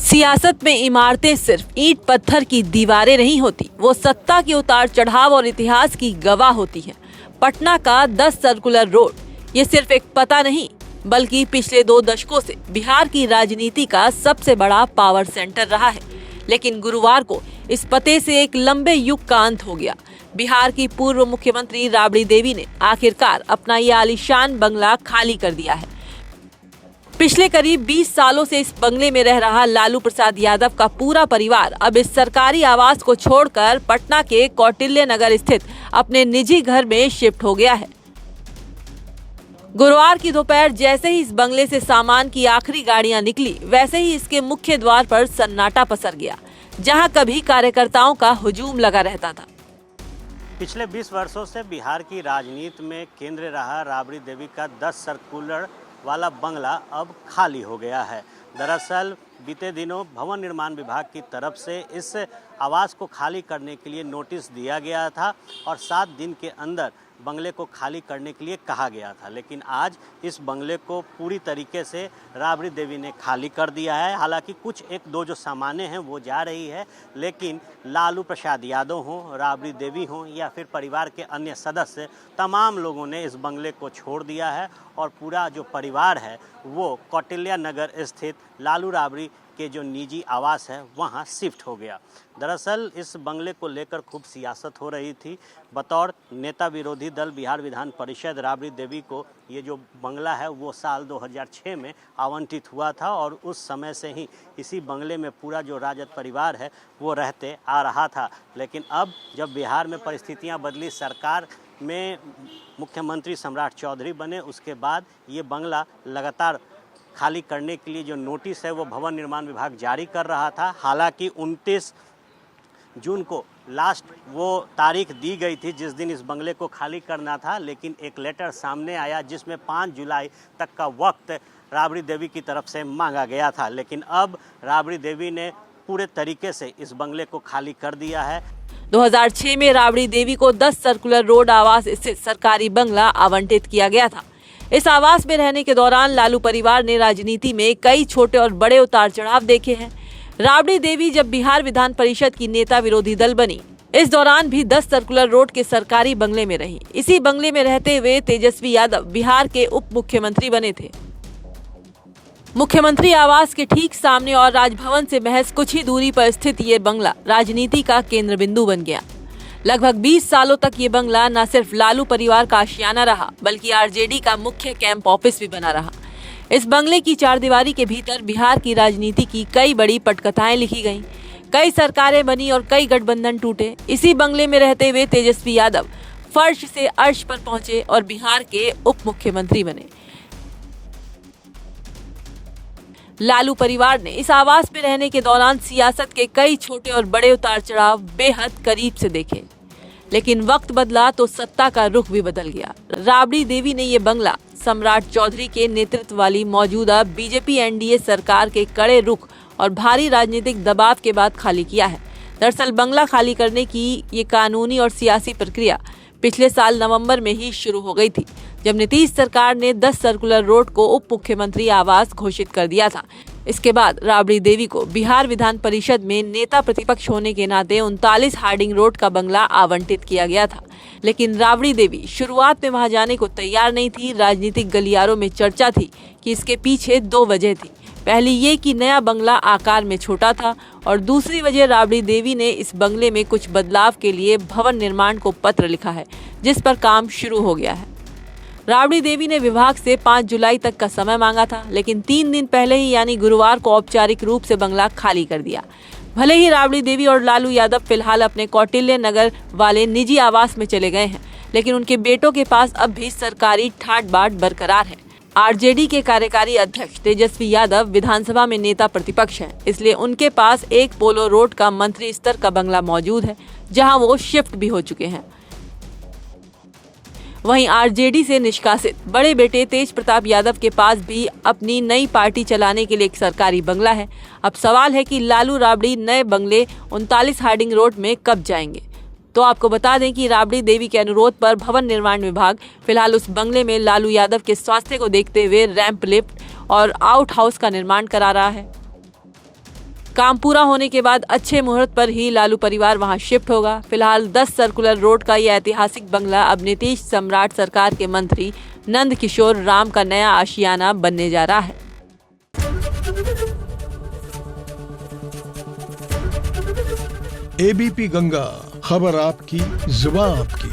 सियासत में इमारतें सिर्फ ईंट पत्थर की दीवारें नहीं होती, वो सत्ता के उतार चढ़ाव और इतिहास की गवाह होती हैं। पटना का 10 सर्कुलर रोड ये सिर्फ एक पता नहीं, बल्कि पिछले 2 दशकों से बिहार की राजनीति का सबसे बड़ा पावर सेंटर रहा है। लेकिन गुरुवार को इस पते से एक लंबे युग का अंत हो गया। बिहार की पूर्व मुख्यमंत्री राबड़ी देवी ने आखिरकार अपना ये आलीशान बंगला खाली कर दिया है। पिछले करीब 20 सालों से इस बंगले में रह रहा लालू प्रसाद यादव का पूरा परिवार अब इस सरकारी आवास को छोड़कर पटना के कौटिल्य नगर स्थित अपने निजी घर में शिफ्ट हो गया है। गुरुवार की दोपहर जैसे ही इस बंगले से सामान की आखिरी गाड़ियां निकली, वैसे ही इसके मुख्य द्वार पर सन्नाटा पसर गया, जहां कभी कार्यकर्ताओं का हुजूम लगा रहता था। पिछले 20 वर्षों से बिहार की राजनीति में केंद्र रहा राबड़ी देवी का 10 सर्कुलर वाला बंगला अब खाली हो गया है। दरअसल बीते दिनों भवन निर्माण विभाग की तरफ से इस आवास को खाली करने के लिए नोटिस दिया गया था और 7 दिन के अंदर बंगले को खाली करने के लिए कहा गया था। लेकिन आज इस बंगले को पूरी तरीके से राबड़ी देवी ने खाली कर दिया है। हालांकि कुछ 1-2 जो सामानें हैं वो जा रही है, लेकिन लालू प्रसाद यादव हों, राबड़ी देवी हों या फिर परिवार के अन्य सदस्य, तमाम लोगों ने इस बंगले को छोड़ दिया है और पूरा जो परिवार है वो कौटिल्य नगर स्थित लालू राबड़ी के जो निजी आवास है वहाँ शिफ्ट हो गया। दरअसल इस बंगले को लेकर खूब सियासत हो रही थी। बतौर नेता विरोधी दल बिहार विधान परिषद राबड़ी देवी को ये जो बंगला है वो साल 2006 में आवंटित हुआ था और उस समय से ही इसी बंगले में पूरा जो राजद परिवार है वो रहते आ रहा था। लेकिन अब जब बिहार में परिस्थितियां बदली, सरकार में मुख्यमंत्री सम्राट चौधरी बने, उसके बाद ये बंगला लगातार खाली करने के लिए जो नोटिस है वो भवन निर्माण विभाग जारी कर रहा था। हालांकि 29 जून को लास्ट वो तारीख दी गई थी जिस दिन इस बंगले को खाली करना था, लेकिन एक लेटर सामने आया जिसमें 5 जुलाई तक का वक्त राबड़ी देवी की तरफ से मांगा गया था। लेकिन अब राबड़ी देवी ने पूरे तरीके से इस बंगले को खाली कर दिया है। 2006 में राबड़ी देवी को 10 सर्कुलर रोड आवास स्थित सरकारी बंगला आवंटित किया गया था। इस आवास में रहने के दौरान लालू परिवार ने राजनीति में कई छोटे और बड़े उतार चढ़ाव देखे हैं। राबड़ी देवी जब बिहार विधान परिषद की नेता विरोधी दल बनी, इस दौरान भी 10 सर्कुलर रोड के सरकारी बंगले में रही। इसी बंगले में रहते हुए तेजस्वी यादव बिहार के उप मुख्यमंत्री बने थे। मुख्यमंत्री आवास के ठीक सामने और राजभवन से महज कुछ ही दूरी पर स्थित ये बंगला राजनीति का केंद्र बिंदु बन गया। लगभग 20 सालों तक ये बंगला न सिर्फ लालू परिवार का आशियाना रहा, बल्कि आरजेडी का मुख्य कैंप ऑफिस भी बना रहा। इस बंगले की चारदीवारी के भीतर बिहार की राजनीति की कई बड़ी पटकथाएं लिखी गईं, कई सरकारें बनी और कई गठबंधन टूटे। इसी बंगले में रहते हुए तेजस्वी यादव फर्श से अर्श पर पहुंचे और बिहार के उप मुख्यमंत्री बने। लालू परिवार ने इस आवास में रहने के दौरान सियासत के कई छोटे और बड़े उतार चढ़ाव बेहद करीब से देखे। लेकिन वक्त बदला तो सत्ता का रुख भी बदल गया। राबड़ी देवी ने ये बंगला सम्राट चौधरी के नेतृत्व वाली मौजूदा बीजेपी एनडीए सरकार के कड़े रुख और भारी राजनीतिक दबाव के बाद खाली किया है। दरअसल बंगला खाली करने की ये कानूनी और सियासी प्रक्रिया पिछले साल नवंबर में ही शुरू हो गई थी, जब नीतीश सरकार ने 10 सर्कुलर रोड को उप मुख्यमंत्री आवास घोषित कर दिया था। इसके बाद राबड़ी देवी को बिहार विधान परिषद में नेता प्रतिपक्ष होने के नाते 39 हार्डिंग रोड का बंगला आवंटित किया गया था। लेकिन राबड़ी देवी शुरुआत में वहां जाने को तैयार नहीं थी। राजनीतिक गलियारों में चर्चा थी कि इसके पीछे 2 वजह थी। पहली ये कि नया बंगला आकार में छोटा था और दूसरी वजह राबड़ी देवी ने इस बंगले में कुछ बदलाव के लिए भवन निर्माण को पत्र लिखा है, जिस पर काम शुरू हो गया है। राबड़ी देवी ने विभाग से 5 जुलाई तक का समय मांगा था, लेकिन 3 दिन पहले ही यानी गुरुवार को औपचारिक रूप से बंगला खाली कर दिया। भले ही राबड़ी देवी और लालू यादव फिलहाल अपने कौटिल्य नगर वाले निजी आवास में चले गए हैं, लेकिन उनके बेटों के पास अब भी सरकारी ठाट बाट बरकरार है। आरजेडी के कार्यकारी अध्यक्ष तेजस्वी यादव विधानसभा में नेता प्रतिपक्ष हैं, इसलिए उनके पास एक पोलो रोड का मंत्री स्तर का बंगला मौजूद है, जहां वो शिफ्ट भी हो चुके हैं। वहीं आरजेडी से निष्कासित बड़े बेटे तेज प्रताप यादव के पास भी अपनी नई पार्टी चलाने के लिए एक सरकारी बंगला है। अब सवाल है कि लालू राबड़ी नए बंगले 39 हार्डिंग रोड में कब जाएंगे। तो आपको बता दें कि राबड़ी देवी के अनुरोध पर भवन निर्माण विभाग फिलहाल उस बंगले में लालू यादव के स्वास्थ्य को देखते हुए रैंप, लिफ्ट और आउट हाउस का निर्माण करा रहा है। काम पूरा होने के बाद अच्छे मुहूर्त पर ही लालू परिवार वहां शिफ्ट होगा। फिलहाल 10 सर्कुलर रोड का यह ऐतिहासिक बंगला अब नीतीश सम्राट सरकार के मंत्री नंद किशोर राम का नया आशियाना बनने जा रहा है। एबीपी गंगा, खबर आपकी, जुबान आपकी।